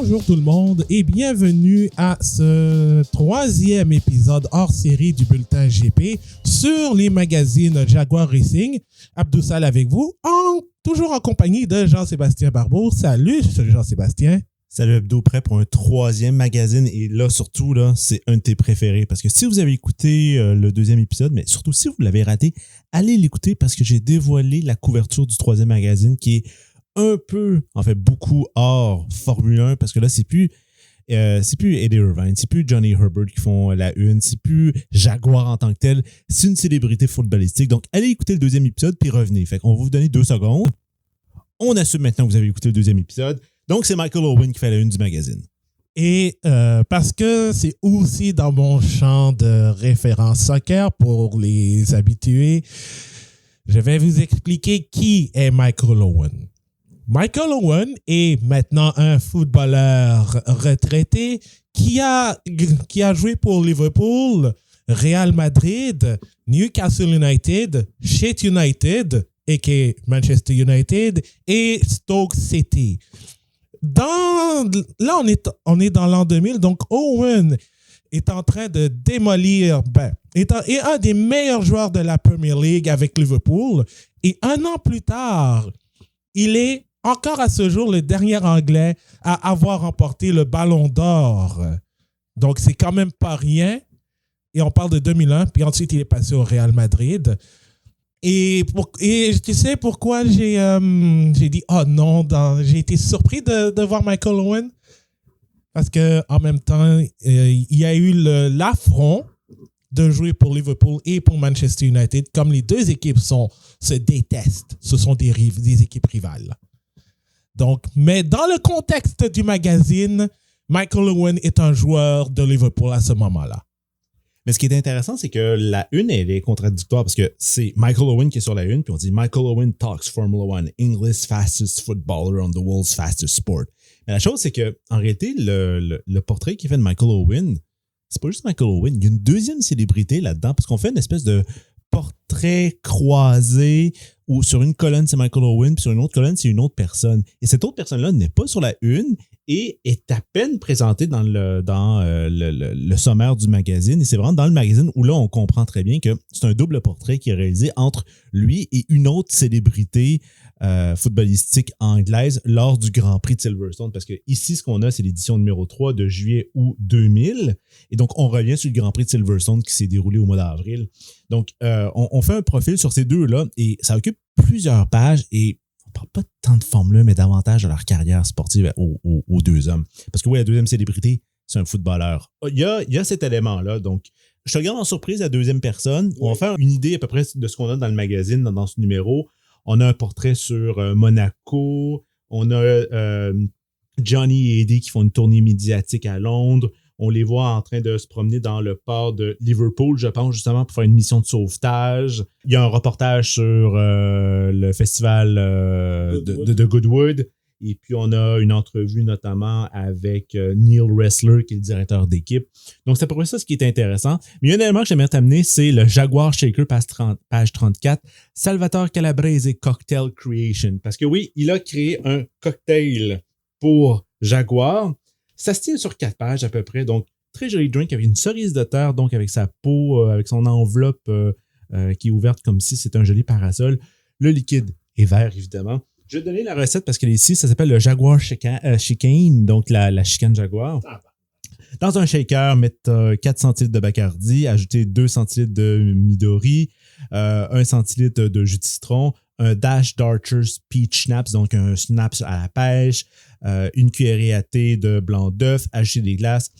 Bonjour tout le monde et bienvenue à ce troisième épisode hors série du bulletin GP sur les magazines Jaguar Racing. Abdou Sal avec vous, toujours en compagnie de Jean-Sébastien Barbeau. Salut Jean-Sébastien. Salut Abdou, prêt pour un troisième magazine et là surtout là, c'est un de tes préférés parce que si vous avez écouté le deuxième épisode, mais surtout si vous l'avez raté, allez l'écouter parce que j'ai dévoilé la couverture du troisième magazine qui est un peu, en fait beaucoup hors Formule 1 parce que là c'est plus Eddie Irvine, c'est plus Johnny Herbert qui font la une, c'est plus Jaguar en tant que tel, c'est une célébrité footballistique. Donc allez écouter le deuxième épisode puis revenez. Fait qu'on va vous donner 2 secondes. On assume maintenant que vous avez écouté le deuxième épisode. Donc, c'est Michael Owen qui fait la une du magazine. Et parce que c'est aussi dans mon champ de référence soccer pour les habitués, je vais vous expliquer qui est Michael Owen. Michael Owen est maintenant un footballeur retraité qui a joué pour Liverpool, Real Madrid, Newcastle United, Sheffield United, aka Manchester United, et Stoke City. Là, on est dans l'an 2000, donc Owen est en train de démolir, est un des meilleurs joueurs de la Premier League avec Liverpool. Et 1 an plus tard, il est encore à ce jour le dernier Anglais à avoir remporté le Ballon d'Or. Donc, c'est quand même pas rien. Et on parle de 2001, puis ensuite, il est passé au Real Madrid. Et tu sais pourquoi j'ai dit « Oh non », j'ai été surpris de voir Michael Owen parce qu'en même temps, il y a eu l'affront de jouer pour Liverpool et pour Manchester United. Comme les deux équipes se détestent, ce sont des équipes rivales. Donc, mais dans le contexte du magazine, Michael Owen est un joueur de Liverpool à ce moment-là. Mais ce qui est intéressant, c'est que la une, elle est contradictoire parce que c'est Michael Owen qui est sur la une, puis on dit Michael Owen talks Formula 1, English fastest footballer on the world's fastest sport. Mais la chose, c'est que en réalité, le portrait qui est fait de Michael Owen, c'est pas juste Michael Owen, il y a une deuxième célébrité là-dedans parce qu'on fait une espèce de portrait croisé où sur une colonne, c'est Michael Owen, puis sur une autre colonne, c'est une autre personne. Et cette autre personne-là n'est pas sur la une et est à peine présentée dans le sommaire du magazine. Et c'est vraiment dans le magazine où là, on comprend très bien que c'est un double portrait qui est réalisé entre lui et une autre célébrité footballistique anglaise lors du Grand Prix de Silverstone. Parce que ici, ce qu'on a, c'est l'édition numéro 3 de juillet-août 2000. Et donc, on revient sur le Grand Prix de Silverstone qui s'est déroulé au mois d'avril. Donc, on fait un profil sur ces deux-là et ça occupe plusieurs pages et on parle pas tant de Formule 1, mais davantage de leur carrière sportive aux deux hommes. Parce que oui, la deuxième célébrité, c'est un footballeur. Il y a cet élément-là. Donc, je te regarde en surprise la deuxième personne. Oui. On va faire une idée à peu près de ce qu'on a dans le magazine, dans ce numéro. On a un portrait sur Monaco. On a Johnny et Eddie qui font une tournée médiatique à Londres. On les voit en train de se promener dans le port de Liverpool, je pense, justement, pour faire une mission de sauvetage. Il y a un reportage sur le festival de Goodwood. Et puis, on a une entrevue notamment avec Neil Ressler, qui est le directeur d'équipe. Donc, c'est à peu près ça ce qui est intéressant. Mais il y a un élément que j'aimerais t'amener, c'est le Jaguar Shaker, page 34, Salvatore Calabrese Cocktail Creation. Parce que oui, il a créé un cocktail pour Jaguar. Ça se tient sur 4 pages à peu près. Donc, très joli drink avec une cerise de terre, donc avec sa peau, avec son enveloppe qui est ouverte comme si c'était un joli parasol. Le liquide est vert, évidemment. Je vais te donner la recette parce qu'elle est ici. Ça s'appelle le Jaguar Chicane, donc la chicane Jaguar. Dans un shaker, mettre 4 centilitres de Bacardi, ajouter 2 centilitres de Midori, 1 centilitre de jus de citron, un dash d'Archer's Peach Schnapps, donc un schnapps à la pêche, une cuillerée à thé de blanc d'œuf, ajouter des glaces,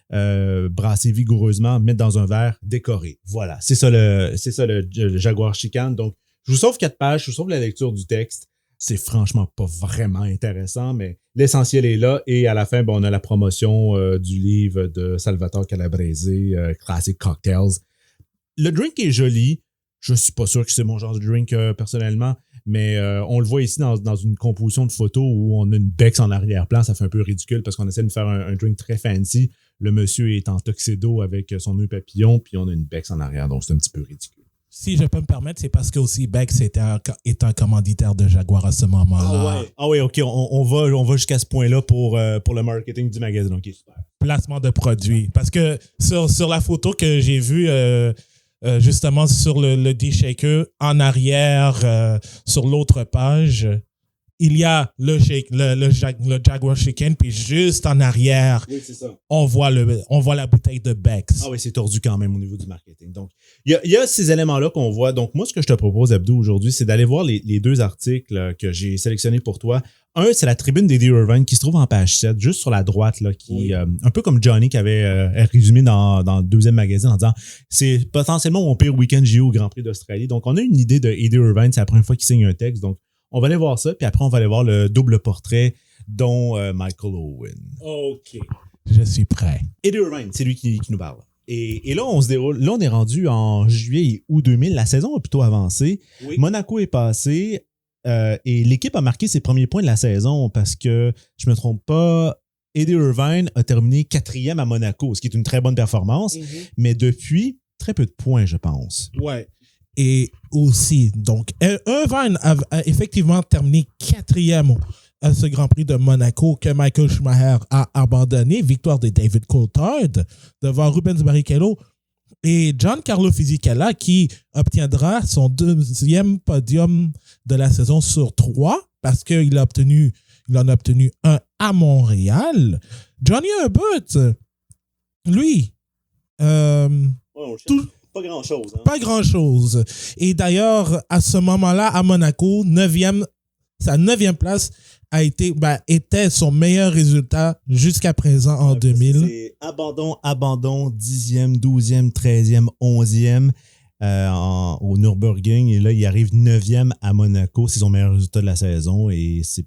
brasser vigoureusement, mettre dans un verre, décorer. Voilà, c'est ça le Jaguar Chicane. Donc, je vous sauve 4 pages, je vous sauve la lecture du texte. C'est franchement pas vraiment intéressant, mais l'essentiel est là. Et à la fin, on a la promotion du livre de Salvatore Calabrese, Classic Cocktails. Le drink est joli. Je suis pas sûr que c'est mon genre de drink personnellement, mais on le voit ici dans une composition de photos où on a une Bex en arrière-plan. Ça fait un peu ridicule parce qu'on essaie de faire un drink très fancy. Le monsieur est en tuxedo avec son nœud papillon, puis on a une Bex en arrière, donc c'est un petit peu ridicule. Si je peux me permettre, c'est parce que aussi Bex est un commanditaire de Jaguar à ce moment-là. Ah ouais, ok, on va jusqu'à ce point-là pour le marketing du magazine. Ok, super. Placement de produits. Parce que sur la photo que j'ai vue, justement sur le D-Shaker, en arrière, sur l'autre page, il y a le Jaguar Chicken, puis juste en arrière, oui, c'est ça. on voit la bouteille de Bex. Ah oui, c'est tordu quand même au niveau du marketing. Donc, il y a ces éléments-là qu'on voit. Donc, moi, ce que je te propose, Abdou, aujourd'hui, c'est d'aller voir les deux articles que j'ai sélectionnés pour toi. Un, c'est la tribune d'Eddie Irvine qui se trouve en page 7, juste sur la droite, là, qui oui. Un peu comme Johnny qui avait résumé dans le deuxième magazine en disant c'est potentiellement mon pire week-end JO au Grand Prix d'Australie. Donc, on a une idée de Eddie Irvine, c'est la première fois qu'il signe un texte. Donc, on va aller voir ça, puis après, on va aller voir le double portrait dont Michael Owen. OK. Je suis prêt. Eddie Irvine, c'est lui qui nous parle. Et là, on se déroule. Là, on est rendu en juillet et août 2000. La saison a plutôt avancé. Oui. Monaco est passé et l'équipe a marqué ses premiers points de la saison parce que, je me trompe pas, Eddie Irvine a terminé 4e à Monaco, ce qui est une très bonne performance, mais depuis, très peu de points, je pense. Ouais. Et aussi, donc, Irvine a effectivement terminé 4e à ce Grand Prix de Monaco que Michael Schumacher a abandonné. Victoire de David Coulthard devant Rubens Barrichello et Giancarlo Fisichella qui obtiendra son 2e podium de la saison sur 3 parce qu'il en a obtenu un à Montréal. Johnny Herbert, lui, Pas grand-chose. Hein? Pas grand-chose. Et d'ailleurs, à ce moment-là, à Monaco, sa 9e place était son meilleur résultat jusqu'à présent en 2000. C'est abandon, 10e, 12e, 13e, 11e au Nürburgring. Et là, il arrive 9e à Monaco. C'est son meilleur résultat de la saison et c'est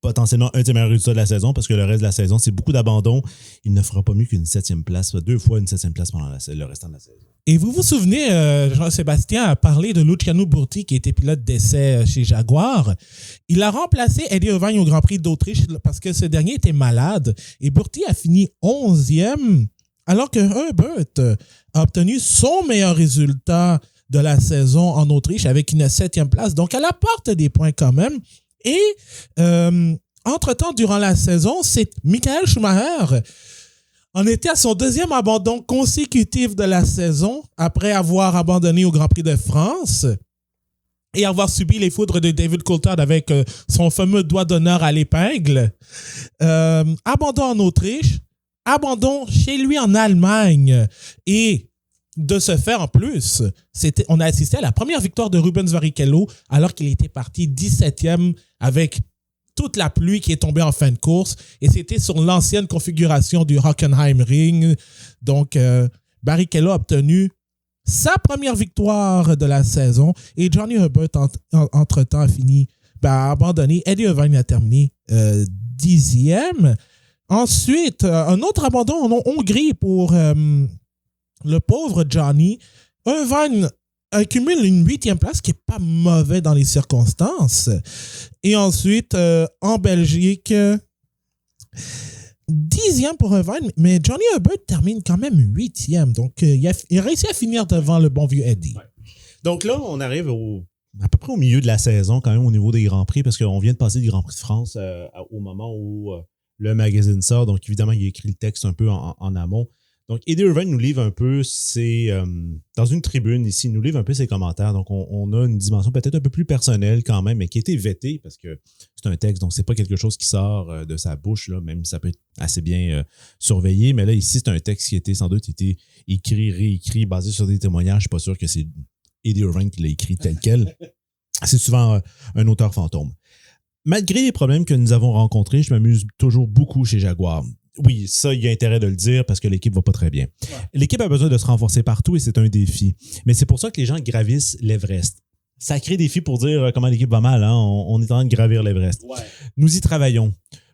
potentiellement un des meilleurs résultats de la saison parce que le reste de la saison, c'est beaucoup d'abandon. Il ne fera pas mieux qu'une 7e place, 2 fois une 7e place pendant le restant de la saison. Et vous vous souvenez, Jean-Sébastien a parlé de Luciano Burti qui était pilote d'essai chez Jaguar. Il a remplacé Eddie Irvine au Grand Prix d'Autriche parce que ce dernier était malade et Burti a fini 11e alors que Herbert a obtenu son meilleur résultat de la saison en Autriche avec une 7e place. Donc, elle apporte des points quand même. Et entre-temps, durant la saison, c'est Michael Schumacher en était à son 2e abandon consécutif de la saison après avoir abandonné au Grand Prix de France et avoir subi les foudres de David Coulthard avec son fameux doigt d'honneur à l'épingle. Abandon en Autriche, abandon chez lui en Allemagne et de ce fait, en plus, on a assisté à la première victoire de Rubens Barrichello alors qu'il était parti 17e avec toute la pluie qui est tombée en fin de course. Et c'était sur l'ancienne configuration du Hockenheimring. Donc, Barrichello a obtenu sa première victoire de la saison. Et Johnny Herbert, entre-temps, a abandonné. Eddie Irvine a terminé 10e. Ensuite, un autre abandon en Hongrie pour le pauvre Johnny. Irvine accumule une 8e place, qui n'est pas mauvais dans les circonstances. Et ensuite, en Belgique, 10e pour Irvine, mais Johnny Herbert termine quand même 8e. Donc, il a réussi à finir devant le bon vieux Eddie. Ouais. Donc là, on arrive à peu près au milieu de la saison, quand même, au niveau des Grands Prix, parce qu'on vient de passer du Grand Prix de France au moment où le magazine sort. Donc, évidemment, il a écrit le texte un peu en amont. Donc, Eddie Irvine nous livre un peu dans une tribune ici, il nous livre un peu ses commentaires. Donc, on a une dimension peut-être un peu plus personnelle quand même, mais qui a été vétée parce que c'est un texte, donc c'est pas quelque chose qui sort de sa bouche, là, même si ça peut être assez bien surveillé. Mais là, ici, c'est un texte qui a été sans doute été écrit, réécrit, basé sur des témoignages. Je suis pas sûr que c'est Eddie Irvine qui l'a écrit tel quel. C'est souvent un auteur fantôme. Malgré les problèmes que nous avons rencontrés, je m'amuse toujours beaucoup chez Jaguar. Oui, ça, il y a intérêt de le dire parce que l'équipe va pas très bien. Ouais. L'équipe a besoin de se renforcer partout et c'est un défi. Mais c'est pour ça que les gens gravissent l'Everest. Sacré défi pour dire comment l'équipe va mal. Hein? On est en train de gravir l'Everest. Ouais. Nous y travaillons.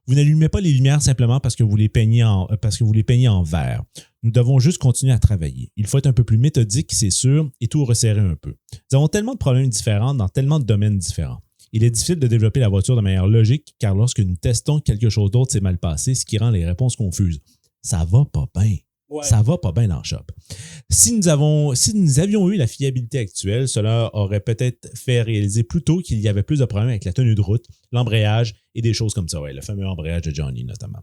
Vous n'allumez pas les lumières simplement parce que vous les peignez en vert. Nous devons juste continuer à travailler. Il faut être un peu plus méthodique, c'est sûr, et tout resserrer un peu. Nous avons tellement de problèmes différents dans tellement de domaines différents. Il est difficile de développer la voiture de manière logique car lorsque nous testons quelque chose d'autre, c'est mal passé, ce qui rend les réponses confuses. Ça va pas bien. Ouais. Ça va pas bien dans le shop. Si nous avions eu la fiabilité actuelle, cela aurait peut-être fait réaliser plus tôt qu'il y avait plus de problèmes avec la tenue de route, l'embrayage et des choses comme ça. Ouais, le fameux embrayage de Johnny notamment.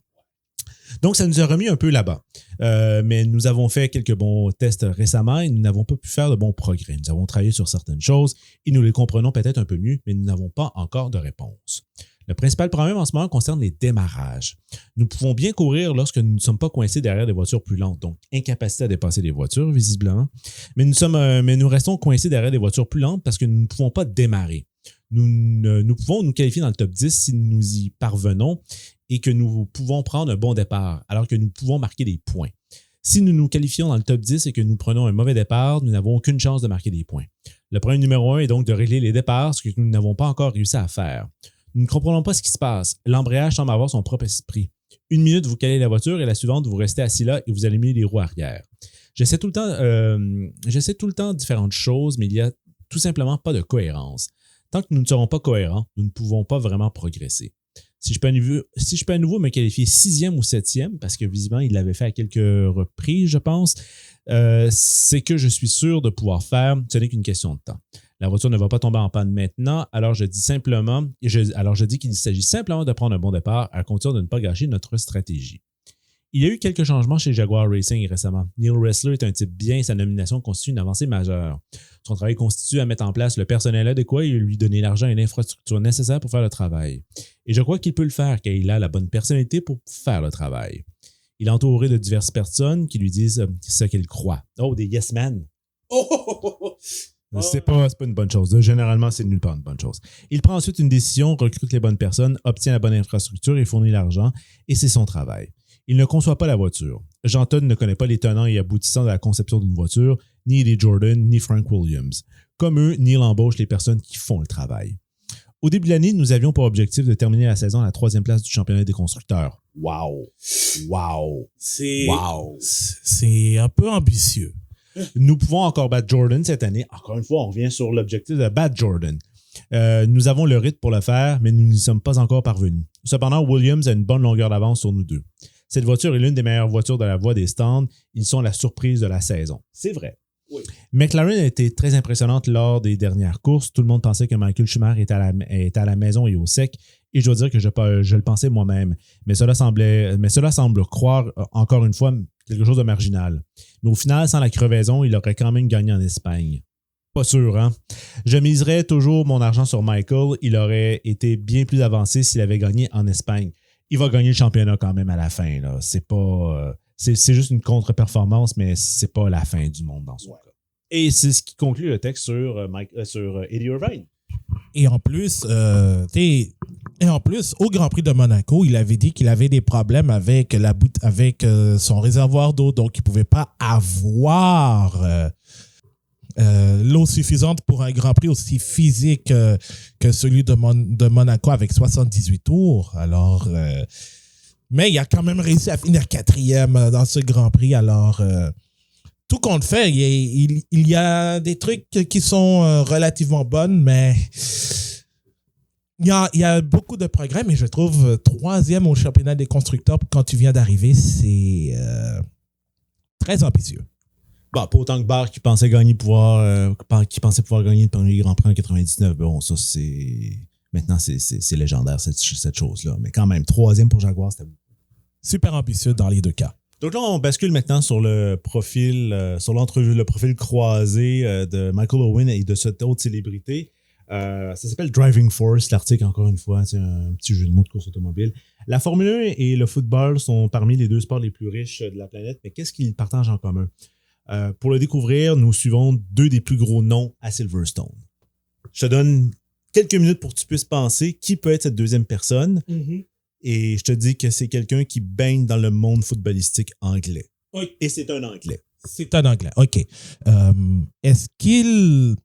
Donc, ça nous a remis un peu là-bas. Mais nous avons fait quelques bons tests récemment et nous n'avons pas pu faire de bons progrès. Nous avons travaillé sur certaines choses et nous les comprenons peut-être un peu mieux, mais nous n'avons pas encore de réponse. Le principal problème en ce moment concerne les démarrages. Nous pouvons bien courir lorsque nous ne sommes pas coincés derrière des voitures plus lentes, donc incapacité à dépasser des voitures, visiblement. Mais nous restons coincés derrière des voitures plus lentes parce que nous ne pouvons pas démarrer. Nous pouvons nous qualifier dans le top 10 si nous y parvenons et que nous pouvons prendre un bon départ, alors que nous pouvons marquer des points. Si nous nous qualifions dans le top 10 et que nous prenons un mauvais départ, nous n'avons aucune chance de marquer des points. Le problème numéro 1 est donc de régler les départs, ce que nous n'avons pas encore réussi à faire. Nous ne comprenons pas ce qui se passe. L'embrayage semble avoir son propre esprit. 1 minute, vous calez la voiture et la suivante, vous restez assis là et vous allumez les roues arrière. J'essaie tout le temps différentes choses, mais il n'y a tout simplement pas de cohérence. Tant que nous ne serons pas cohérents, nous ne pouvons pas vraiment progresser. Si je peux à nouveau me qualifier 6e ou 7e, parce que visiblement, il l'avait fait à quelques reprises, je pense, c'est que je suis sûr de pouvoir faire, ce n'est qu'une question de temps. La voiture ne va pas tomber en panne maintenant, alors je dis qu'il s'agit simplement de prendre un bon départ à condition de ne pas gâcher notre stratégie. Il y a eu quelques changements chez Jaguar Racing récemment. Neil Ressler est un type bien et sa nomination constitue une avancée majeure. Son travail constitue à mettre en place le personnel adéquat et lui donner l'argent et l'infrastructure nécessaires pour faire le travail. Et je crois qu'il peut le faire car il a la bonne personnalité pour faire le travail. Il est entouré de diverses personnes qui lui disent ce qu'elles croient. Oh, des yes men! C'est pas une bonne chose. Généralement, c'est nulle part une bonne chose. Il prend ensuite une décision, recrute les bonnes personnes, obtient la bonne infrastructure et fournit l'argent, et c'est son travail. Il ne conçoit pas la voiture. Jean Todt ne connaît pas les tenants et aboutissants de la conception d'une voiture, ni Eddie Jordan, ni Frank Williams. Comme eux, Neil embauche les personnes qui font le travail. Au début de l'année, nous avions pour objectif de terminer la saison à la 3e place du championnat des constructeurs. Wow! C'est un peu ambitieux. Nous pouvons encore battre Jordan cette année. Encore une fois, on revient sur l'objectif de battre Jordan. Nous avons le rythme pour le faire, mais nous n'y sommes pas encore parvenus. Cependant, Williams a une bonne longueur d'avance sur nous deux. Cette voiture est l'une des meilleures voitures de la voie des stands. Ils sont la surprise de la saison. C'est vrai. Oui. McLaren a été très impressionnante lors des dernières courses. Tout le monde pensait que Michael Schumacher était à la maison et au sec. Et je dois dire que je le pensais moi-même. Mais cela semble croire, encore une fois, quelque chose de marginal. Mais au final, sans la crevaison, il aurait quand même gagné en Espagne. Pas sûr, hein? Je miserais toujours mon argent sur Michael. Il aurait été bien plus avancé s'il avait gagné en Espagne. Il va gagner le championnat quand même à la fin, là. C'est pas... c'est juste une contre-performance, mais c'est pas la fin du monde dans son cas. Et c'est ce qui conclut le texte sur Eddie Irvine. Et en plus, au Grand Prix de Monaco, il avait dit qu'il avait des problèmes avec son réservoir d'eau, donc il ne pouvait pas avoir l'eau suffisante pour un Grand Prix aussi physique que celui de Monaco avec 78 tours. Alors, mais il a quand même réussi à finir 4e dans ce Grand Prix. Alors, tout compte fait, il y a des trucs qui sont relativement bonnes, mais il y a beaucoup de progrès, mais je trouve 3e au championnat des constructeurs quand tu viens d'arriver, c'est très ambitieux. Bah, pas autant que Barr qui pensait pouvoir gagner le premier Grand Prix en 99. Bon, ça, c'est... Maintenant, c'est légendaire, cette chose-là. Mais quand même, 3e pour Jaguar, c'était super ambitieux dans les deux cas. Donc là, on bascule maintenant sur le profil, sur l'entrevue, le profil croisé de Michael Owen et de cette autre célébrité. Ça s'appelle Driving Force, l'article, encore une fois, c'est un petit jeu de mots de course automobile. La Formule 1 et le football sont parmi les 2 sports les plus riches de la planète, mais qu'est-ce qu'ils partagent en commun? Pour le découvrir, nous suivons 2 des plus gros noms à Silverstone. Je te donne quelques minutes pour que tu puisses penser qui peut être cette deuxième personne. Mm-hmm. Et je te dis que c'est quelqu'un qui baigne dans le monde footballistique anglais. Oui. Et c'est un Anglais. C'est un Anglais, OK. Est-ce qu'il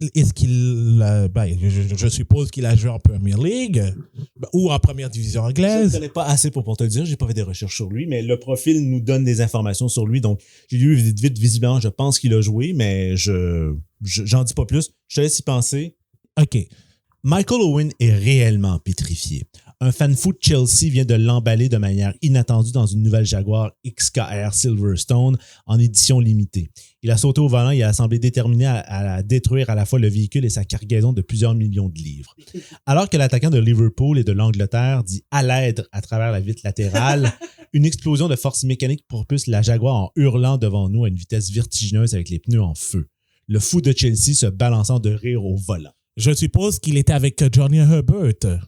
je suppose qu'il a joué en Premier League ou en première division anglaise? Je ne connais pas assez pour te le dire, j'ai pas fait des recherches sur lui, mais le profil nous donne des informations sur lui, donc j'ai lu vite, visiblement, je pense qu'il a joué, mais j'en dis pas plus. Je te laisse y penser. OK. Michael Owen est réellement pétrifié. Un fan fou de Chelsea vient de l'emballer de manière inattendue dans une nouvelle Jaguar XKR Silverstone en édition limitée. Il a sauté au volant et a semblé déterminé à détruire à la fois le véhicule et sa cargaison de plusieurs millions de livres. Alors que l'attaquant de Liverpool et de l'Angleterre dit « à l'aide » à travers la vitre latérale, une explosion de force mécanique propulse la Jaguar en hurlant devant nous à une vitesse vertigineuse avec les pneus en feu. Le fou de Chelsea se balançant de rire au volant. Je suppose qu'il était avec Johnny Herbert.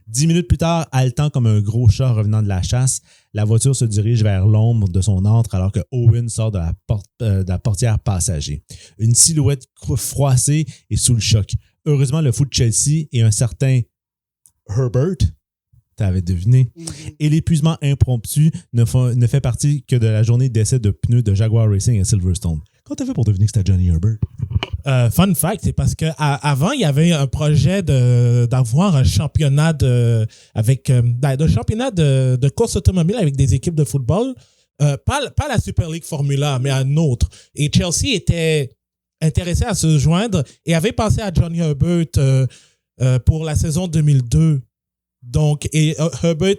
10 minutes plus tard, haletant comme un gros chat revenant de la chasse, la voiture se dirige vers l'ombre de son antre alors que Owen sort de la portière passager. Une silhouette froissée et sous le choc. Heureusement, le fou de Chelsea et un certain Herbert, t'avais deviné, et l'épuisement impromptu ne fait partie que de la journée d'essai de pneus de Jaguar Racing à Silverstone. Comment t'as fait pour deviner que c'était Johnny Herbert? Fun fact, c'est parce qu'avant, il y avait un projet d'avoir un championnat de course automobile avec des équipes de football. Pas la Super League Formula, mais un autre. Et Chelsea était intéressé à se joindre et avait pensé à Johnny Herbert pour la saison 2002. Donc, Herbert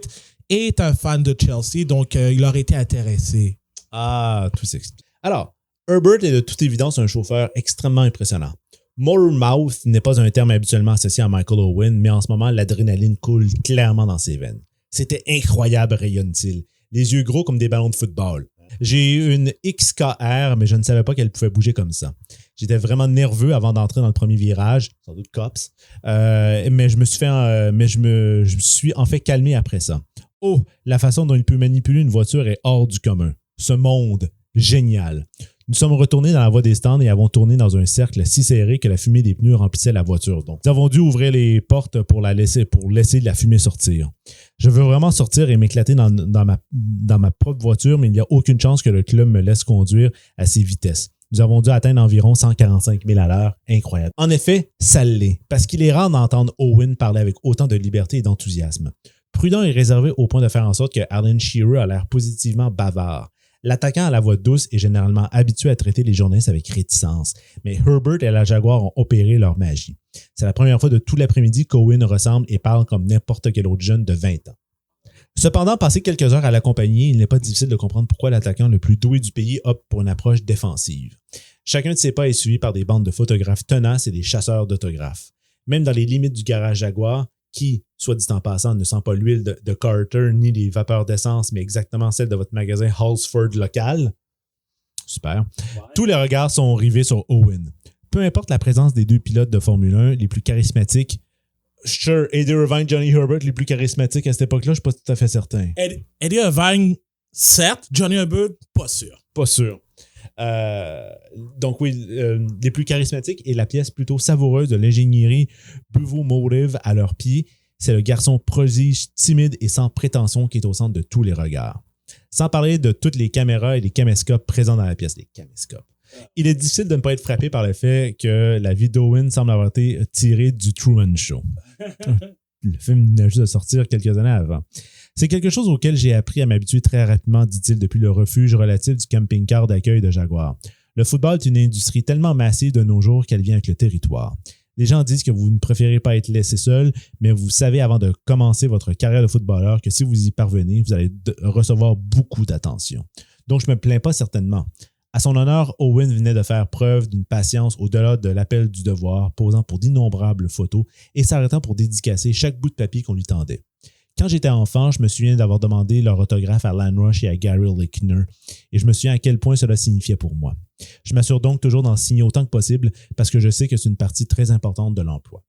est un fan de Chelsea, donc il aurait été intéressé. Ah, tout s'explique. Alors, Herbert est de toute évidence un chauffeur extrêmement impressionnant. Motormouth n'est pas un terme habituellement associé à Michael Owen, mais en ce moment, l'adrénaline coule clairement dans ses veines. C'était incroyable, rayonne-t-il. Les yeux gros comme des ballons de football. J'ai une XKR, mais je ne savais pas qu'elle pouvait bouger comme ça. J'étais vraiment nerveux avant d'entrer dans le premier virage, sans doute cops, mais je me suis en fait calmé après ça. Oh, la façon dont il peut manipuler une voiture est hors du commun. Ce monde, génial. Nous sommes retournés dans la voie des stands et avons tourné dans un cercle si serré que la fumée des pneus remplissait la voiture. Donc, nous avons dû ouvrir les portes pour laisser la fumée sortir. Je veux vraiment sortir et m'éclater dans ma propre voiture, mais il n'y a aucune chance que le club me laisse conduire à ces vitesses. Nous avons dû atteindre environ 145 000 à l'heure. Incroyable. En effet, ça l'est, parce qu'il est rare d'entendre Owen parler avec autant de liberté et d'enthousiasme. Prudent et réservé au point de faire en sorte que Alan Shearer a l'air positivement bavard. L'attaquant à la voix douce est généralement habitué à traiter les journalistes avec réticence, mais Herbert et la Jaguar ont opéré leur magie. C'est la première fois de tout l'après-midi qu'Owen ressemble et parle comme n'importe quel autre jeune de 20 ans. Cependant, passé quelques heures à l'accompagner, il n'est pas difficile de comprendre pourquoi l'attaquant le plus doué du pays opte pour une approche défensive. Chacun de ses pas est suivi par des bandes de photographes tenaces et des chasseurs d'autographes. Même dans les limites du garage Jaguar, qui, soit dit en passant, ne sent pas l'huile de Carter ni les vapeurs d'essence, mais exactement celle de votre magasin Halsford local. Super. Ouais. Tous les regards sont rivés sur Owen. Peu importe la présence des deux pilotes de Formule 1, les plus charismatiques. Sure, Eddie Irvine, Johnny Herbert, les plus charismatiques à cette époque-là, je ne suis pas tout à fait certain. Eddie Irvine, certes. Johnny Herbert, pas sûr. Pas sûr. Donc oui, les plus charismatiques et la pièce plutôt savoureuse de l'ingénierie Buvo-Motive à leurs pieds, c'est le garçon prodige, timide et sans prétention qui est au centre de tous les regards. Sans parler de toutes les caméras et les caméscopes présents dans la pièce. Les caméscopes. Il est difficile de ne pas être frappé par le fait que la vie d'Owen semble avoir été tirée du Truman Show. Le film venait juste de sortir quelques années avant. C'est quelque chose auquel j'ai appris à m'habituer très rapidement, dit-il, depuis le refuge relatif du camping-car d'accueil de Jaguar. Le football est une industrie tellement massive de nos jours qu'elle vient avec le territoire. Les gens disent que vous ne préférez pas être laissé seul, mais vous savez avant de commencer votre carrière de footballeur que si vous y parvenez, vous allez recevoir beaucoup d'attention. Donc, je ne me plains pas certainement. À son honneur, Owen venait de faire preuve d'une patience au-delà de l'appel du devoir, posant pour d'innombrables photos et s'arrêtant pour dédicacer chaque bout de papier qu'on lui tendait. Quand j'étais enfant, je me souviens d'avoir demandé leur autographe à Lan Rush et à Gary Lickner, et je me souviens à quel point cela signifiait pour moi. Je m'assure donc toujours d'en signer autant que possible parce que je sais que c'est une partie très importante de l'emploi.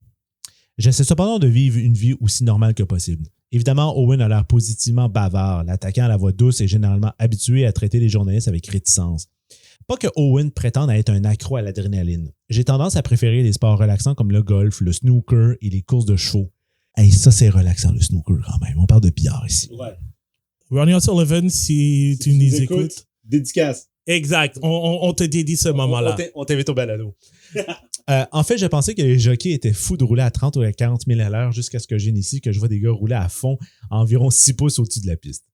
J'essaie cependant de vivre une vie aussi normale que possible. Évidemment, Owen a l'air positivement bavard, l'attaquant à la voix douce est généralement habitué à traiter les journalistes avec réticence. Pas que Owen prétende être un accro à l'adrénaline. J'ai tendance à préférer les sports relaxants comme le golf, le snooker et les courses de chevaux. Hey, ça, c'est relaxant, le snooker, quand même. On parle de billard ici. Ouais. Ronnie O'Sullivan, si tu nous écoutes. Dédicace. Exact. On te dédie ce moment-là. On t'invite au balado. En fait, je pensais que les jockeys étaient fous de rouler à 30 ou à 40 000 à l'heure jusqu'à ce que je vienne ici, que je vois des gars rouler à fond à environ 6 pouces au-dessus de la piste.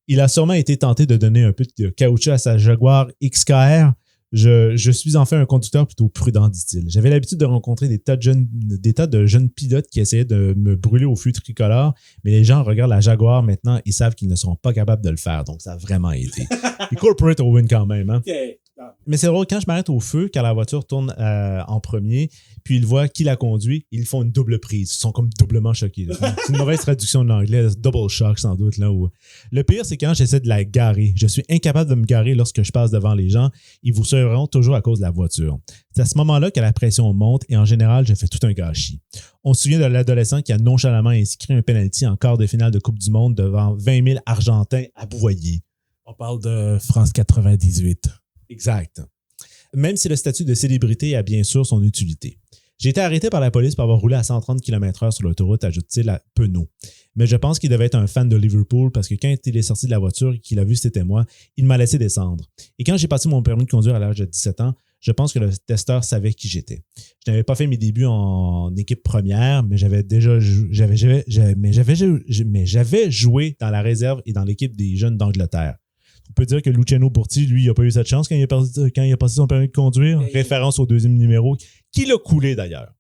Il a sûrement été tenté de donner un peu de caoutchouc à sa Jaguar XKR. Je suis en fait un conducteur plutôt prudent, dit-il. J'avais l'habitude de rencontrer des tas de jeunes pilotes qui essayaient de me brûler au feu tricolore, mais les gens regardent la Jaguar maintenant, ils savent qu'ils ne seront pas capables de le faire, donc ça a vraiment été. Et corporate Owen quand même, hein. Okay. Mais c'est drôle, quand je m'arrête au feu, quand la voiture tourne en premier, puis ils voient qui la conduit, ils font une double prise. Ils sont comme doublement choqués. C'est une mauvaise traduction de l'anglais, double shock sans doute. Là où... Le pire, c'est quand j'essaie de la garer. Je suis incapable de me garer lorsque je passe devant les gens. Ils vous seront toujours à cause de la voiture. C'est à ce moment-là que la pression monte et en général, je fais tout un gâchis. On se souvient de l'adolescent qui a nonchalamment inscrit un penalty en quart de finale de Coupe du Monde devant 20 000 Argentins aboyés. On parle de France 98. Exact. Même si le statut de célébrité a bien sûr son utilité. J'ai été arrêté par la police pour avoir roulé à 130 km/h sur l'autoroute, ajoute-t-il à Penaud. Mais je pense qu'il devait être un fan de Liverpool parce que quand il est sorti de la voiture et qu'il a vu c'était moi, il m'a laissé descendre. Et quand j'ai passé mon permis de conduire à l'âge de 17 ans, je pense que le testeur savait qui j'étais. Je n'avais pas fait mes débuts en équipe première, mais j'avais joué dans la réserve et dans l'équipe des jeunes d'Angleterre. On peut dire que Luciano Burti, lui, il n'a pas eu cette chance quand il a passé son permis de conduire. Référence au deuxième numéro, qui l'a coulé d'ailleurs.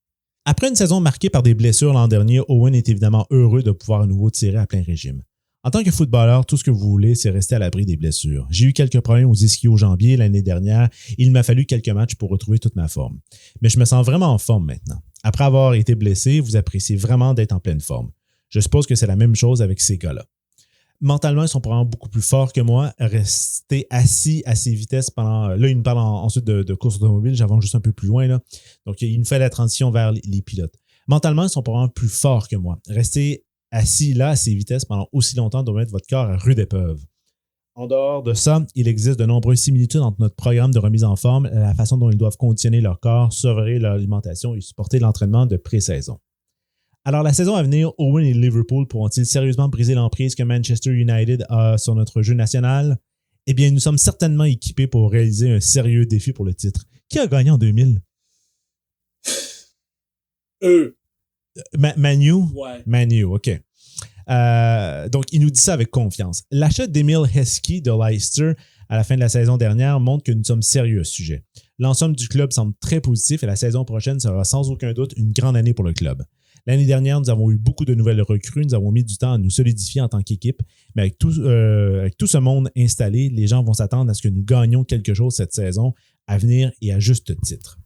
Après une saison marquée par des blessures l'an dernier, Owen est évidemment heureux de pouvoir à nouveau tirer à plein régime. En tant que footballeur, tout ce que vous voulez, c'est rester à l'abri des blessures. J'ai eu quelques problèmes aux ischio-jambiers l'année dernière et il m'a fallu quelques matchs pour retrouver toute ma forme. Mais je me sens vraiment en forme maintenant. Après avoir été blessé, vous appréciez vraiment d'être en pleine forme. Je suppose que c'est la même chose avec ces gars-là. Mentalement, ils sont probablement beaucoup plus forts que moi. Rester assis à ces vitesses pendant... Là, il me parle ensuite de course automobile. J'avance juste un peu plus loin, là. Donc, il nous fait la transition vers les pilotes. Mentalement, ils sont probablement plus forts que moi. Rester assis là à ces vitesses pendant aussi longtemps doit mettre votre corps à rude épreuve. En dehors de ça, il existe de nombreuses similitudes entre notre programme de remise en forme, la façon dont ils doivent conditionner leur corps, surveiller leur alimentation et supporter l'entraînement de pré-saison. Alors, la saison à venir, Owen et Liverpool pourront-ils sérieusement briser l'emprise que Manchester United a sur notre jeu national? Eh bien, nous sommes certainement équipés pour réaliser un sérieux défi pour le titre. Qui a gagné en 2000? Manu? Ouais. Manu, OK. Donc, il nous dit ça avec confiance. L'achat d'Emile Heskey de Leicester à la fin de la saison dernière montre que nous sommes sérieux à ce sujet. L'ensemble du club semble très positif et la saison prochaine sera sans aucun doute une grande année pour le club. L'année dernière, nous avons eu beaucoup de nouvelles recrues. Nous avons mis du temps à nous solidifier en tant qu'équipe. Mais avec tout ce monde installé, les gens vont s'attendre à ce que nous gagnions quelque chose cette saison à venir et à juste titre.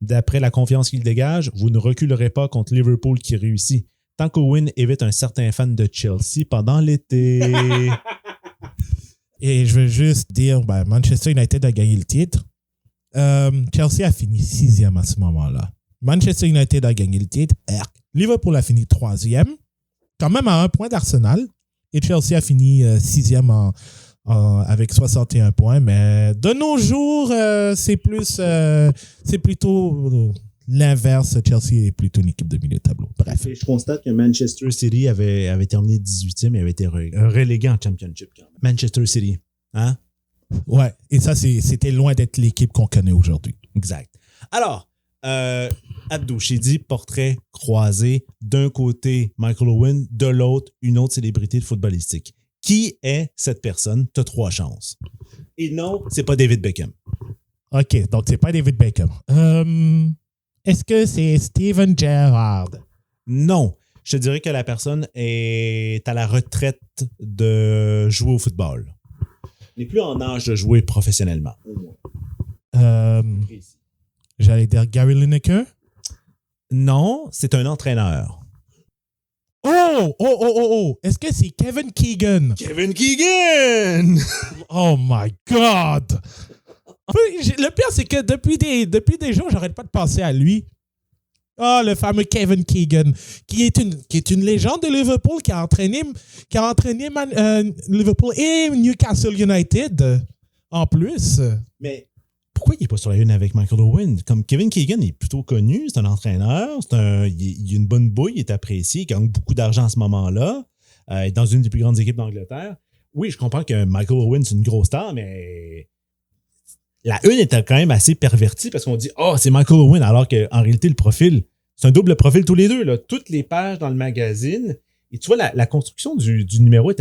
D'après la confiance qu'il dégage, vous ne reculerez pas contre Liverpool qui réussit. Tant qu'Owen évite un certain fan de Chelsea pendant l'été. Et je veux juste dire, Manchester United a gagné le titre. Chelsea a fini 6e à ce moment-là. Manchester United a gagné le titre. Liverpool a fini 3e, quand même à 1 point d'Arsenal. Et Chelsea a fini 6e avec 61 points. Mais de nos jours, c'est plutôt l'inverse. Chelsea est plutôt une équipe de milieu de tableau. Bref. Et je constate que Manchester City avait terminé 18e et avait été relégué en Championship. Manchester City. Hein? Ouais. Et ça, c'était loin d'être l'équipe qu'on connaît aujourd'hui. Exact. Alors, Abdou Chedi, portrait croisé. D'un côté, Michael Owen, de l'autre, une autre célébrité footballistique. Qui est cette personne? Tu as 3 chances. Et non, c'est pas David Beckham. OK, donc c'est pas David Beckham. Est-ce que c'est Steven Gerrard? Non. Je te dirais que la personne est à la retraite de jouer au football. Il n'est plus en âge de jouer professionnellement. J'allais dire Gary Lineker? Non, c'est un entraîneur. Oh! Est-ce que c'est Kevin Keegan? Kevin Keegan! Oh my God! Le pire, c'est que depuis des jours, j'arrête pas de penser à lui. Ah, le fameux Kevin Keegan, qui est une légende de Liverpool, qui a entraîné Liverpool et Newcastle United en plus. Mais pourquoi il n'est pas sur la une avec Michael Owen? Comme Kevin Keegan est plutôt connu, c'est un entraîneur, il a une bonne bouille, il est apprécié, il gagne beaucoup d'argent à ce moment-là, il est dans une des plus grandes équipes d'Angleterre. Oui, je comprends que Michael Owen, c'est une grosse star, mais la une était quand même assez pervertie parce qu'on dit « Oh, c'est Michael Owen », alors qu'en réalité, le profil, c'est un double profil tous les deux. Là. Toutes les pages dans le magazine. Et tu vois, la construction du numéro de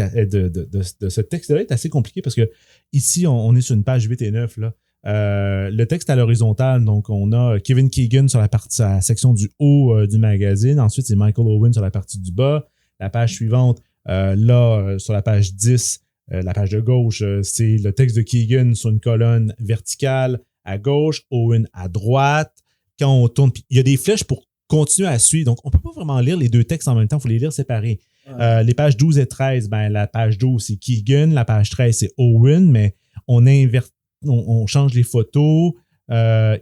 ce texte-là est assez compliquée parce que ici, on est sur une page 8 et 9. Là. Le texte à l'horizontale, donc on a Kevin Keegan sur la section du haut du magazine. Ensuite, c'est Michael Owen sur la partie du bas. La page suivante, sur la page 10, la page de gauche, c'est le texte de Keegan sur une colonne verticale à gauche, Owen à droite. Quand on tourne, il y a des flèches pour continuer à suivre. Donc, on ne peut pas vraiment lire les deux textes en même temps, il faut les lire séparés. Les pages 12 et 13, la page 12, c'est Keegan, la page 13, c'est Owen, mais on change les photos.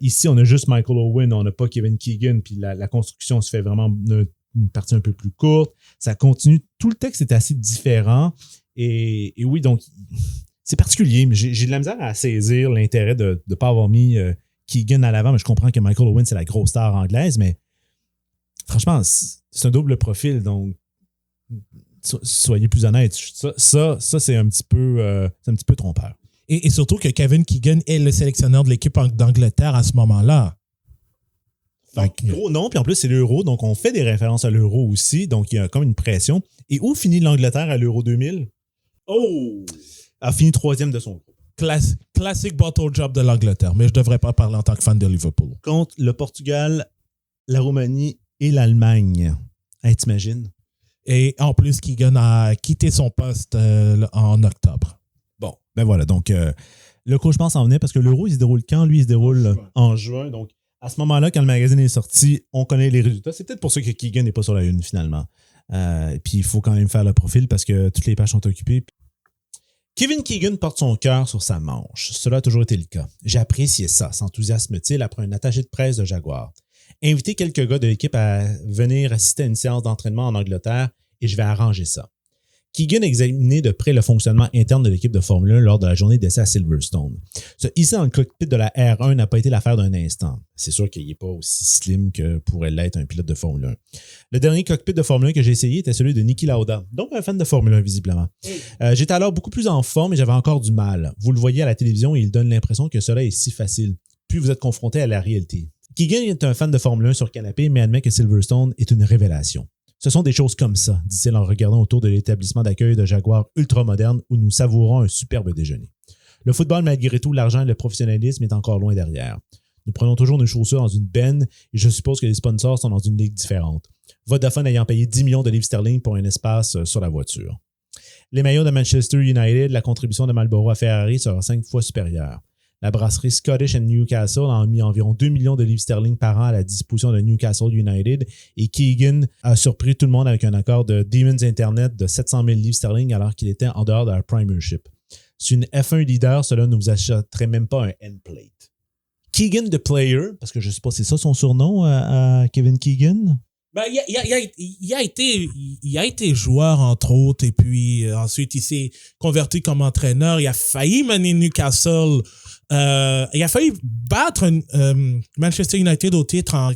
Ici, on a juste Michael Owen, on n'a pas Kevin Keegan, puis la construction se fait vraiment une partie un peu plus courte. Ça continue. Tout le texte est assez différent. Et oui, donc, c'est particulier, mais j'ai de la misère à saisir l'intérêt de ne pas avoir mis Keegan à l'avant, mais je comprends que Michael Owen, c'est la grosse star anglaise, mais franchement, c'est un double profil, donc soyez plus honnêtes. Ça c'est un petit peu trompeur. Et surtout que Kevin Keegan est le sélectionneur de l'équipe d'Angleterre à ce moment-là. Non, puis en plus, c'est l'Euro, donc on fait des références à l'Euro aussi, donc il y a comme une pression. Et où finit l'Angleterre à l'Euro 2000? A fini 3e de son groupe. Classic bottle job de l'Angleterre, mais je ne devrais pas parler en tant que fan de Liverpool. Contre le Portugal, la Roumanie et l'Allemagne. Hey, t'imagines? Et en plus, Keegan a quitté son poste en octobre. Bon, ben voilà, donc le coach, je pense, en venait parce que l'Euro, il se déroule quand? Lui, il se déroule en juin, donc à ce moment-là, quand le magazine est sorti, on connaît les résultats. C'est peut-être pour ça que Keegan n'est pas sur la une, finalement. Puis il faut quand même faire le profil parce que toutes les pages sont occupées. Kevin Keegan porte son cœur sur sa manche. Cela a toujours été le cas. J'ai apprécié ça, s'enthousiasme-t-il après un attaché de presse de Jaguar. Inviter quelques gars de l'équipe à venir assister à une séance d'entraînement en Angleterre et je vais arranger ça. Keegan a examiné de près le fonctionnement interne de l'équipe de Formule 1 lors de la journée d'essai à Silverstone. Se hisser dans le cockpit de la R1 n'a pas été l'affaire d'un instant. C'est sûr qu'il n'est pas aussi slim que pourrait l'être un pilote de Formule 1. Le dernier cockpit de Formule 1 que j'ai essayé était celui de Niki Lauda, donc un fan de Formule 1 visiblement. J'étais alors beaucoup plus en forme et j'avais encore du mal. Vous le voyez à la télévision et il donne l'impression que cela est si facile. Puis vous êtes confronté à la réalité. Keegan est un fan de Formule 1 sur canapé, mais admet que Silverstone est une révélation. Ce sont des choses comme ça, dit-il en regardant autour de l'établissement d'accueil de Jaguar ultramoderne où nous savourons un superbe déjeuner. Le football, malgré tout, l'argent et le professionnalisme est encore loin derrière. Nous prenons toujours nos chaussures dans une benne et je suppose que les sponsors sont dans une ligue différente. Vodafone ayant payé 10 millions de livres sterling pour un espace sur la voiture. Les maillots de Manchester United, la contribution de Marlboro à Ferrari sera 5 fois supérieure. La brasserie Scottish & Newcastle a mis environ 2 millions de livres sterling par an à la disposition de Newcastle United et Keegan a surpris tout le monde avec un accord de Demons Internet de 700 000 livres sterling alors qu'il était en dehors de la Premiership. C'est une F1 leader, cela ne vous achèterait même pas un N-plate. Keegan the Player, parce que je ne sais pas, c'est ça son surnom à Kevin Keegan? Il a été joueur, entre autres, et puis ensuite, il s'est converti comme entraîneur. Il a failli mener Newcastle. Il a failli battre Manchester United au titre en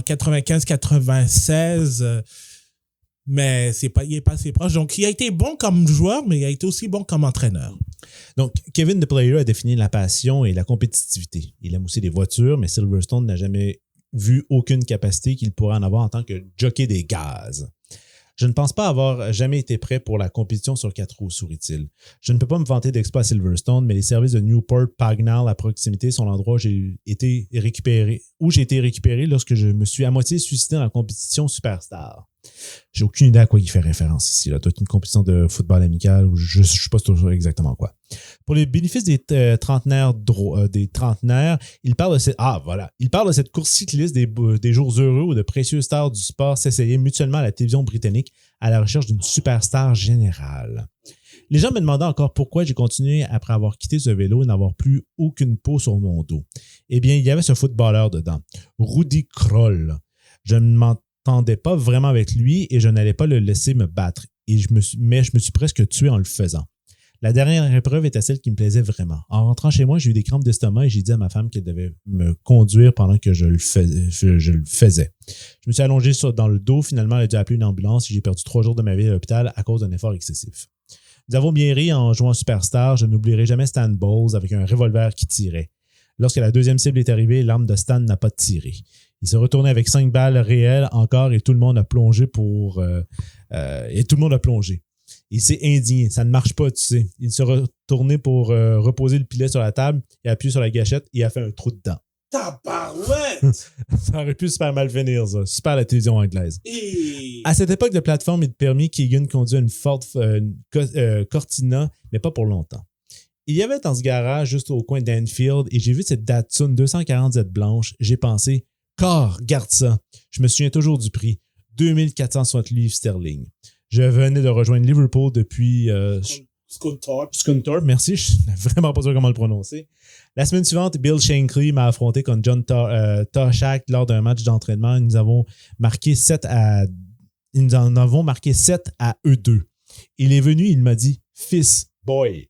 95-96, mais il est pas assez proche. Donc, il a été bon comme joueur, mais il a été aussi bon comme entraîneur. Donc, Kevin the Player a défini la passion et la compétitivité. Il aime aussi les voitures, mais Silverstone n'a jamais vu aucune capacité qu'il pourrait en avoir en tant que jockey des gaz. Je ne pense pas avoir jamais été prêt pour la compétition sur 4 roues, sourit-il. Je ne peux pas me vanter d'exploits à Silverstone, mais les services de Newport Pagnell à proximité sont l'endroit où j'ai été récupéré lorsque je me suis à moitié suscité dans la compétition Superstar. J'ai aucune idée à quoi il fait référence ici. Là. Doit être une compétition de football amical ou je ne sais pas exactement quoi. Pour les bénéfices des trentenaires, il parle de cette course cycliste des jours heureux où de précieuses stars du sport s'essayaient mutuellement à la télévision britannique à la recherche d'une superstar générale. Les gens me demandaient encore pourquoi j'ai continué après avoir quitté ce vélo et n'avoir plus aucune peau sur mon dos. Eh bien, il y avait ce footballeur dedans, Rudi Kroll. Je ne m'entendais pas vraiment avec lui et je n'allais pas le laisser me battre. Mais je me suis presque tué en le faisant. La dernière épreuve était celle qui me plaisait vraiment. En rentrant chez moi, j'ai eu des crampes d'estomac et j'ai dit à ma femme qu'elle devait me conduire pendant que je le faisais. Je me suis allongé dans le dos. Finalement, elle a dû appeler une ambulance et j'ai perdu 3 jours de ma vie à l'hôpital à cause d'un effort excessif. Nous avons bien ri en jouant Superstar. Je n'oublierai jamais Stan Bowles avec un revolver qui tirait. Lorsque la deuxième cible est arrivée, l'arme de Stan n'a pas tiré. Il s'est retourné avec 5 balles réelles encore et tout le monde a plongé Il s'est indigné. Ça ne marche pas, tu sais. Il se retourné pour reposer le pilet sur la table, il a appuyé sur la gâchette et il a fait un trou dedans. Tabarouette! Ça aurait pu super mal finir, ça. Super la télévision anglaise. Et... À cette époque de plateforme et de permis, Keegan conduit une Ford Cortina, mais pas pour longtemps. Il y avait dans ce garage juste au coin d'Enfield et j'ai vu cette Datsun 240Z blanche. J'ai pensé, regarde ça. Je me souviens toujours du prix. 2460 livres sterling. Je venais de rejoindre Liverpool depuis Scunthorpe, merci. Je ne suis vraiment pas sûr comment le prononcer. La semaine suivante, Bill Shankly m'a affronté contre John Toshak lors d'un match d'entraînement. Nous en avons marqué 7 à eux deux. Il est venu, il m'a dit « Fils, boy,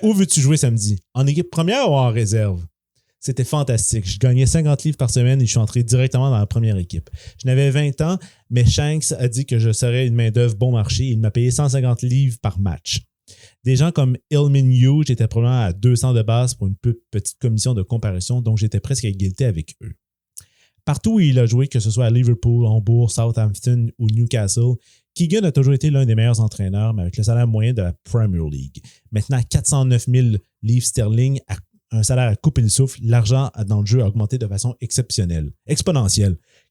où veux-tu jouer samedi? En équipe première ou en réserve? » C'était fantastique. Je gagnais 50 livres par semaine et je suis entré directement dans la première équipe. Je n'avais 20 ans, mais Shanks a dit que je serais une main-d'œuvre bon marché. Il m'a payé 150 livres par match. Des gens comme Ilmin Hughes étaient probablement à 200 de base pour une petite commission de comparaison, donc j'étais presque à égalité avec eux. Partout où il a joué, que ce soit à Liverpool, Hambourg, Southampton ou Newcastle, Keegan a toujours été l'un des meilleurs entraîneurs, mais avec le salaire moyen de la Premier League. Maintenant, 409 000 livres sterling, un salaire à couper le souffle, l'argent dans le jeu a augmenté de façon exponentielle.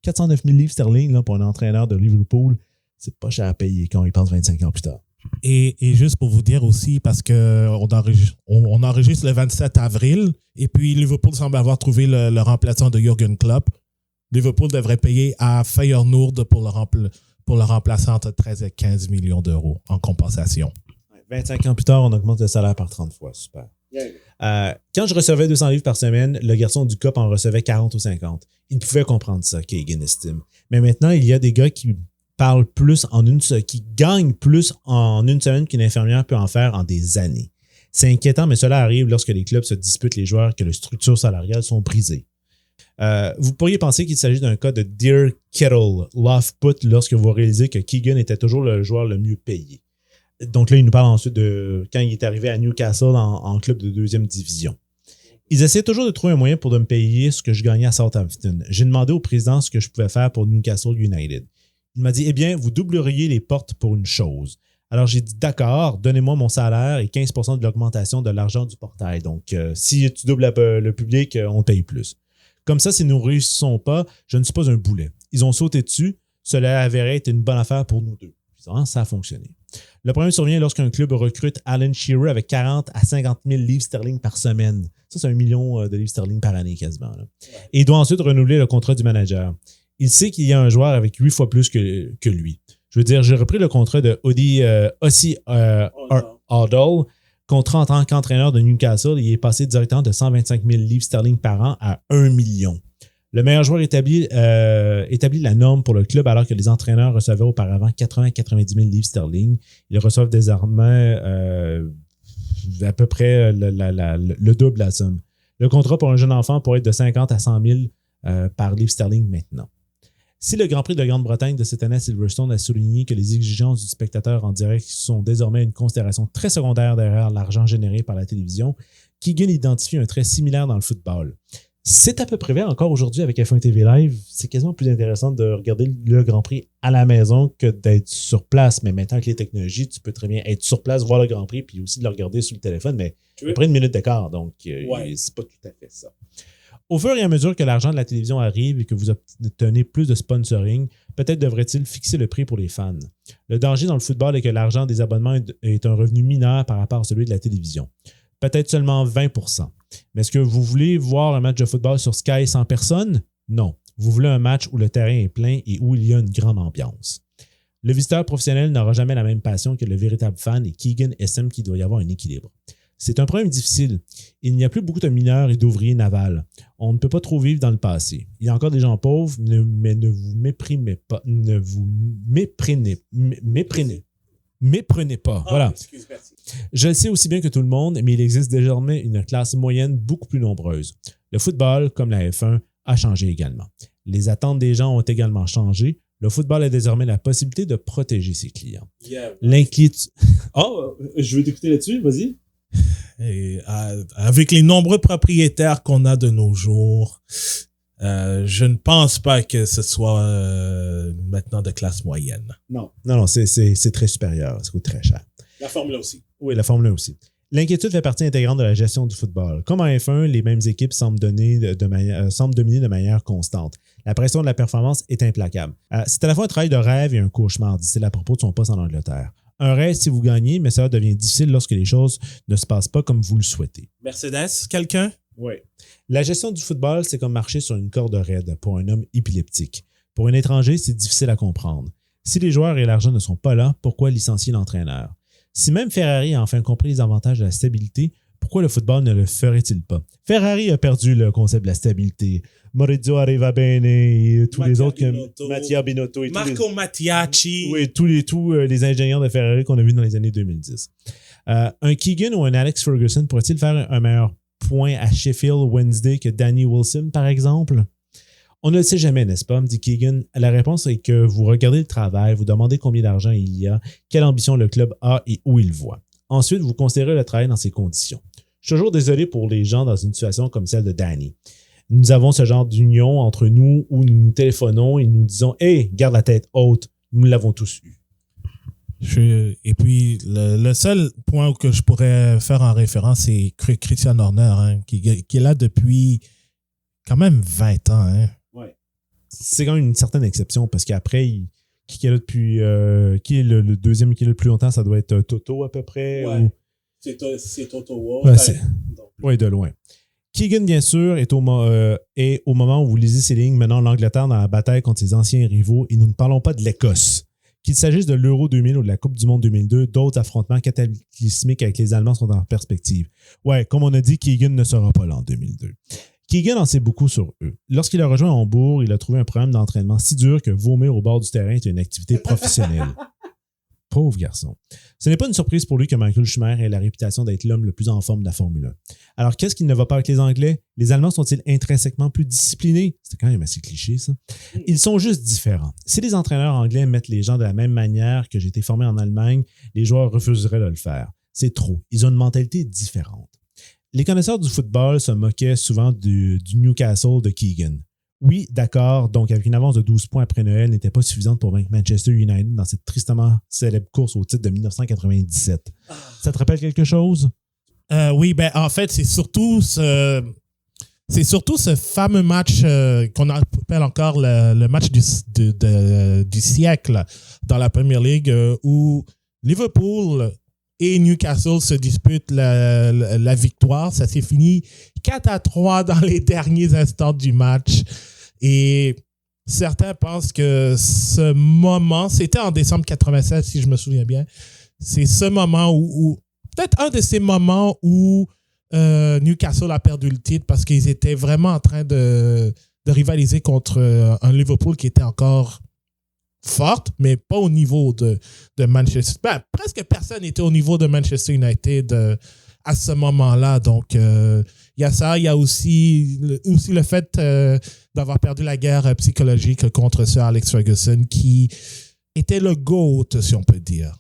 409 000 livres sterling là, pour un entraîneur de Liverpool, c'est pas cher à payer quand il pense 25 ans plus tard. Et juste pour vous dire aussi, parce qu'on enregistre le 27 avril, et puis Liverpool semble avoir trouvé le remplaçant de Jürgen Klopp. Liverpool devrait payer à Feyenoord pour le remplaçant entre 13 et 15 millions d'euros en compensation. 25 ans plus tard, on augmente le salaire par 30 fois. Super. Quand je recevais 200 livres par semaine, le garçon du COP en recevait 40 ou 50. Il pouvait comprendre ça, Keegan estime. Mais maintenant, il y a des gars qui qui gagnent plus en une semaine qu'une infirmière peut en faire en des années. C'est inquiétant, mais cela arrive lorsque les clubs se disputent les joueurs que les structures salariales sont brisées. Vous pourriez penser qu'il s'agit d'un cas de Dear Kettle, Love Put, lorsque vous réalisez que Keegan était toujours le joueur le mieux payé. Donc là, il nous parle ensuite de quand il est arrivé à Newcastle en club de deuxième division. Ils essayaient toujours de trouver un moyen pour de me payer ce que je gagnais à Southampton. J'ai demandé au président ce que je pouvais faire pour Newcastle United. Il m'a dit, eh bien, vous doubleriez les portes pour une chose. Alors, j'ai dit, d'accord, donnez-moi mon salaire et 15% de l'augmentation de l'argent du portail. Donc, si tu doubles le public, on paye plus. Comme ça, si nous ne réussissons pas, je ne suis pas un boulet. Ils ont sauté dessus. Cela avérait être une bonne affaire pour nous deux. Ça a fonctionné. Le problème survient lorsqu'un club recrute Alan Shearer avec 40 à 50 000 livres sterling par semaine. Ça, c'est 1 million de livres sterling par année quasiment. Là. Et il doit ensuite renouveler le contrat du manager. Il sait qu'il y a un joueur avec 8 fois plus que lui. Je veux dire, j'ai repris le contrat de Ossie Hoddle, contrat en tant qu'entraîneur de Newcastle, et il est passé directement de 125 000 livres sterling par an à 1 million. Le meilleur joueur établit la norme pour le club alors que les entraîneurs recevaient auparavant 80-90 000 livres sterling. Ils reçoivent désormais à peu près le double de la somme. Le contrat pour un jeune enfant pourrait être de 50 à 100 000 par livre sterling maintenant. Si le Grand Prix de Grande-Bretagne de cette année à Silverstone a souligné que les exigences du spectateur en direct sont désormais une considération très secondaire derrière l'argent généré par la télévision, Keegan identifie un trait similaire dans le football. C'est à peu près vrai encore aujourd'hui avec F1 TV Live. C'est quasiment plus intéressant de regarder le Grand Prix à la maison que d'être sur place. Mais maintenant, avec les technologies, tu peux très bien être sur place, voir le Grand Prix, puis aussi de le regarder sur le téléphone, mais après une minute d'écart. Donc, c'est pas tout à fait ça. Au fur et à mesure que l'argent de la télévision arrive et que vous obtenez plus de sponsoring, peut-être devrait-il fixer le prix pour les fans. Le danger dans le football est que l'argent des abonnements est un revenu mineur par rapport à celui de la télévision. Peut-être seulement 20%. Mais est-ce que vous voulez voir un match de football sur Sky sans personne? Non. Vous voulez un match où le terrain est plein et où il y a une grande ambiance. Le visiteur professionnel n'aura jamais la même passion que le véritable fan et Keegan estime qu'il doit y avoir un équilibre. C'est un problème difficile. Il n'y a plus beaucoup de mineurs et d'ouvriers navals. On ne peut pas trop vivre dans le passé. Il y a encore des gens pauvres, mais ne vous méprenez pas. Ne vous méprenez pas. Voilà. Je le sais aussi bien que tout le monde, mais il existe désormais une classe moyenne beaucoup plus nombreuse. Le football, comme la F1, a changé également. Les attentes des gens ont également changé. Le football a désormais la possibilité de protéger ses clients. L'inquiétude... Oh, je veux t'écouter là-dessus, vas-y. Et avec les nombreux propriétaires qu'on a de nos jours, je ne pense pas que ce soit maintenant de classe moyenne. Non, c'est très supérieur. Ça coûte très cher. La Formule 1 aussi. Oui, la Formule 1 aussi. L'inquiétude fait partie intégrante de la gestion du football. Comme en F1, les mêmes équipes semblent dominer de manière constante. La pression de la performance est implacable. C'est à la fois un travail de rêve et un cauchemar, dit-il à propos de son poste en Angleterre. Un rêve si vous gagnez, mais ça devient difficile lorsque les choses ne se passent pas comme vous le souhaitez. Mercedes, quelqu'un? Oui. La gestion du football, c'est comme marcher sur une corde raide pour un homme épileptique. Pour un étranger, c'est difficile à comprendre. Si les joueurs et l'argent ne sont pas là, pourquoi licencier l'entraîneur? Si même Ferrari a enfin compris les avantages de la stabilité, pourquoi le football ne le ferait-il pas? Ferrari a perdu le concept de la stabilité. Maurizio Arrivabene, tous les autres, Mattia Binotto et Marco Mattiacci. Oui, tous les ingénieurs de Ferrari qu'on a vus dans les années 2010. Un Keegan ou un Alex Ferguson pourrait-il faire un meilleur point à Sheffield Wednesday que Danny Wilson, par exemple? On ne le sait jamais, n'est-ce pas, me dit Keegan. La réponse est que vous regardez le travail, vous demandez combien d'argent il y a, quelle ambition le club a et où il le voit. Ensuite, vous considérez le travail dans ces conditions. Je suis toujours désolé pour les gens dans une situation comme celle de Danny. Nous avons ce genre d'union entre nous où nous nous téléphonons et nous disons « Hey, garde la tête haute, nous l'avons tous eu. » Et puis, le seul point que je pourrais faire en référence, c'est Christian Horner, qui est là depuis quand même 20 ans. Hein. Ouais. C'est quand même une certaine exception parce qu'après, qui est là depuis. Qui est le deuxième qui est là le plus longtemps? Ça doit être Toto à peu près. Ouais. Ou... C'est Toto Wolff. Oui, de loin. Keegan, bien sûr, est au moment où vous lisez ces lignes menant l'Angleterre dans la bataille contre ses anciens rivaux et nous ne parlons pas de l'Écosse. Qu'il s'agisse de l'Euro 2000 ou de la Coupe du Monde 2002, d'autres affrontements cataclysmiques avec les Allemands sont en perspective. Ouais, comme on a dit, Keegan ne sera pas là en 2002. Keegan en sait beaucoup sur eux. Lorsqu'il a rejoint Hambourg, il a trouvé un programme d'entraînement si dur que vomir au bord du terrain est une activité professionnelle. Pauvre garçon. Ce n'est pas une surprise pour lui que Michael Schumacher ait la réputation d'être l'homme le plus en forme de la Formule 1. Alors, qu'est-ce qui ne va pas avec les Anglais? Les Allemands sont-ils intrinsèquement plus disciplinés? C'est quand même assez cliché, ça. Ils sont juste différents. Si les entraîneurs anglais mettent les gens de la même manière que j'ai été formé en Allemagne, les joueurs refuseraient de le faire. C'est trop. Ils ont une mentalité différente. Les connaisseurs du football se moquaient souvent du Newcastle de Keegan. Oui, d'accord, donc avec une avance de 12 points après Noël n'était pas suffisante pour vaincre Manchester United dans cette tristement célèbre course au titre de 1997. Ça te rappelle quelque chose? Oui, ben en fait, c'est surtout ce fameux match qu'on appelle encore le match du siècle dans la Premier League où Liverpool et Newcastle se disputent la victoire. Ça s'est fini 4-3 dans les derniers instants du match. Et certains pensent que ce moment, c'était en décembre 87, si je me souviens bien, c'est ce moment où peut-être un de ces moments où Newcastle a perdu le titre parce qu'ils étaient vraiment en train de rivaliser contre un Liverpool qui était encore forte, mais pas au niveau de Manchester. Ben, presque personne n'était au niveau de Manchester United à ce moment-là. Donc, il y a ça. Il y a aussi le fait d'avoir perdu la guerre psychologique contre Sir Alex Ferguson, qui était le GOAT, si on peut dire.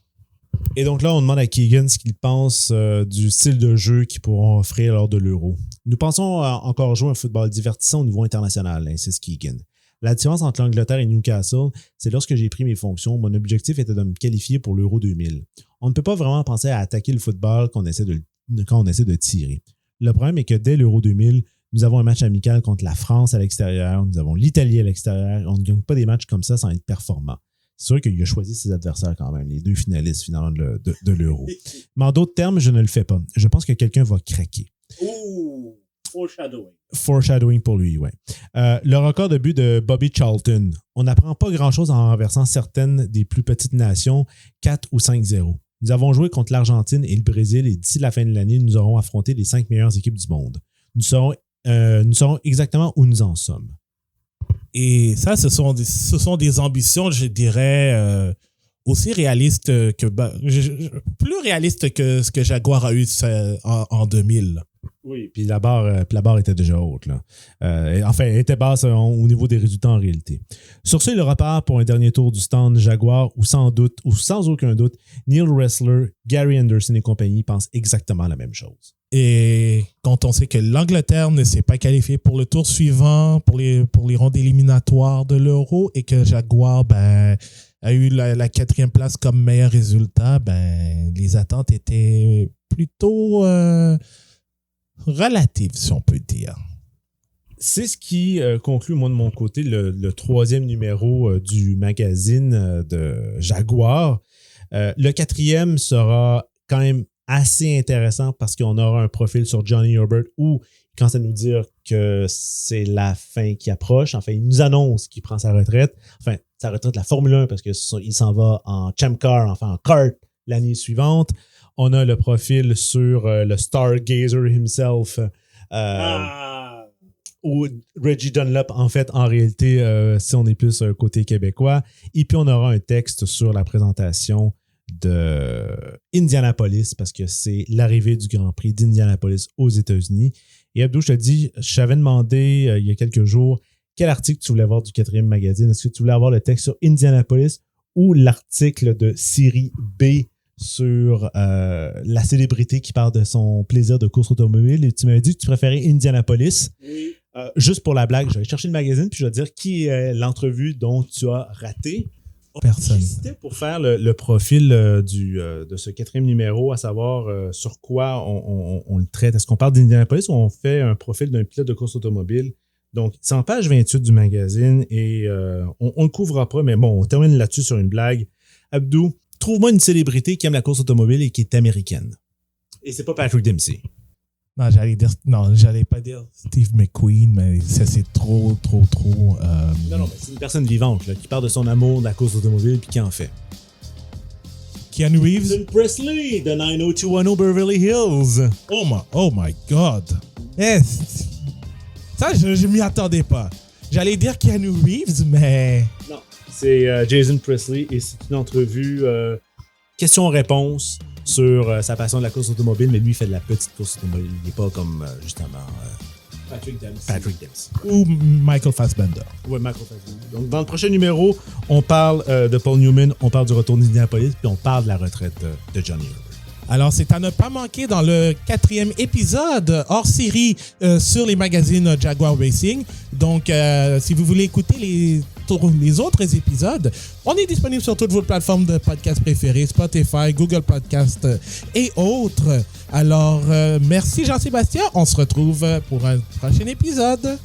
Et donc là, on demande à Keegan ce qu'il pense du style de jeu qu'ils pourront offrir lors de l'Euro. Nous pensons encore jouer un football divertissant au niveau international, insiste Keegan. La différence entre l'Angleterre et Newcastle, c'est lorsque j'ai pris mes fonctions, mon objectif était de me qualifier pour l'Euro 2000. On ne peut pas vraiment penser à attaquer le football quand on essaie de tirer. Le problème est que dès l'Euro 2000, nous avons un match amical contre la France à l'extérieur, nous avons l'Italie à l'extérieur, on ne gagne pas des matchs comme ça sans être performant. C'est sûr qu'il a choisi ses adversaires quand même, les deux finalistes finalement de l'Euro. Mais en d'autres termes, je ne le fais pas. Je pense que quelqu'un va craquer. Ouh! Foreshadowing pour lui, oui. Le record de but de Bobby Charlton. On n'apprend pas grand-chose en renversant certaines des plus petites nations, 4 ou 5-0. Nous avons joué contre l'Argentine et le Brésil et d'ici la fin de l'année, nous aurons affronté les 5 meilleures équipes du monde. Nous saurons exactement où nous en sommes. Et ça, ce sont des ambitions, je dirais, aussi réalistes plus réalistes que ce que Jaguar a eu en 2000. Oui, puis la barre était déjà haute. Là. Enfin, elle était basse au niveau des résultats en réalité. Sur ce, il repart pour un dernier tour du stand Jaguar où sans aucun doute, Neil Wrestler, Gary Anderson et compagnie pensent exactement la même chose. Et quand on sait que l'Angleterre ne s'est pas qualifiée pour le tour suivant, pour les rondes éliminatoires de l'Euro, et que Jaguar, a eu la 4e place comme meilleur résultat, ben, les attentes étaient plutôt relatives, si on peut dire. C'est ce qui conclut, moi, de mon côté, le 3e numéro du magazine de Jaguar. Le 4e sera quand même assez intéressant parce qu'on aura un profil sur Johnny Herbert où il commence à nous dire que c'est la fin qui approche. Enfin, il nous annonce qu'il prend sa retraite. Enfin, sa retraite de la Formule 1 parce qu'il s'en va en Champ Car, enfin en kart l'année suivante. On a le profil sur le Stargazer himself. Ou Reggie Dunlop, en fait, en réalité, si on est plus côté québécois. Et puis, on aura un texte sur la présentation de Indianapolis parce que c'est l'arrivée du Grand Prix d'Indianapolis aux États-Unis. Et Abdou, je te dis, je t'avais demandé il y a quelques jours quel article tu voulais voir du 4e magazine. Est-ce que tu voulais avoir le texte sur Indianapolis ou l'article de série B sur la célébrité qui parle de son plaisir de course automobile? Et tu m'avais dit que tu préférais Indianapolis. Oui. Juste pour la blague, je vais chercher le magazine puis je vais dire qui est l'entrevue dont tu as raté. Personne. C'était pour faire le profil de ce 4e numéro, à savoir sur quoi on le traite. Est-ce qu'on parle d'Indianapolis ou on fait un profil d'un pilote de course automobile? Donc, c'est en page 28 du magazine et on le couvrira pas, mais bon, on termine là-dessus sur une blague. Abdou, trouve-moi une célébrité qui aime la course automobile et qui est américaine. Et c'est pas Patrick Dempsey. Non, j'allais pas dire Steve McQueen, mais ça, c'est trop. Non, mais c'est une personne vivante là, qui parle de son amour de la course automobile puis qui en fait. Keanu Reeves. Jason Presley de 90210 Beverly Hills. Oh my God. Yes. Ça, je m'y attendais pas. J'allais dire Keanu Reeves, mais... Non, c'est Jason Presley et c'est une entrevue question-réponse sur sa passion de la course automobile, mais lui, il fait de la petite course automobile. Il n'est pas comme, justement, Patrick Dempsey. Ou Michael Fassbender. Oui, Michael Fassbender. Donc, dans le prochain numéro, on parle de Paul Newman, on parle du retour d'Indianapolis, puis on parle de la retraite de Johnny Herbert. Alors, c'est à ne pas manquer dans le 4e épisode hors série sur les magazines Jaguar Racing. Donc, si vous voulez écouter les autres épisodes, on est disponible sur toutes vos plateformes de podcast préférées, Spotify, Google Podcast et autres. Alors, merci Jean-Sébastien. On se retrouve pour un prochain épisode.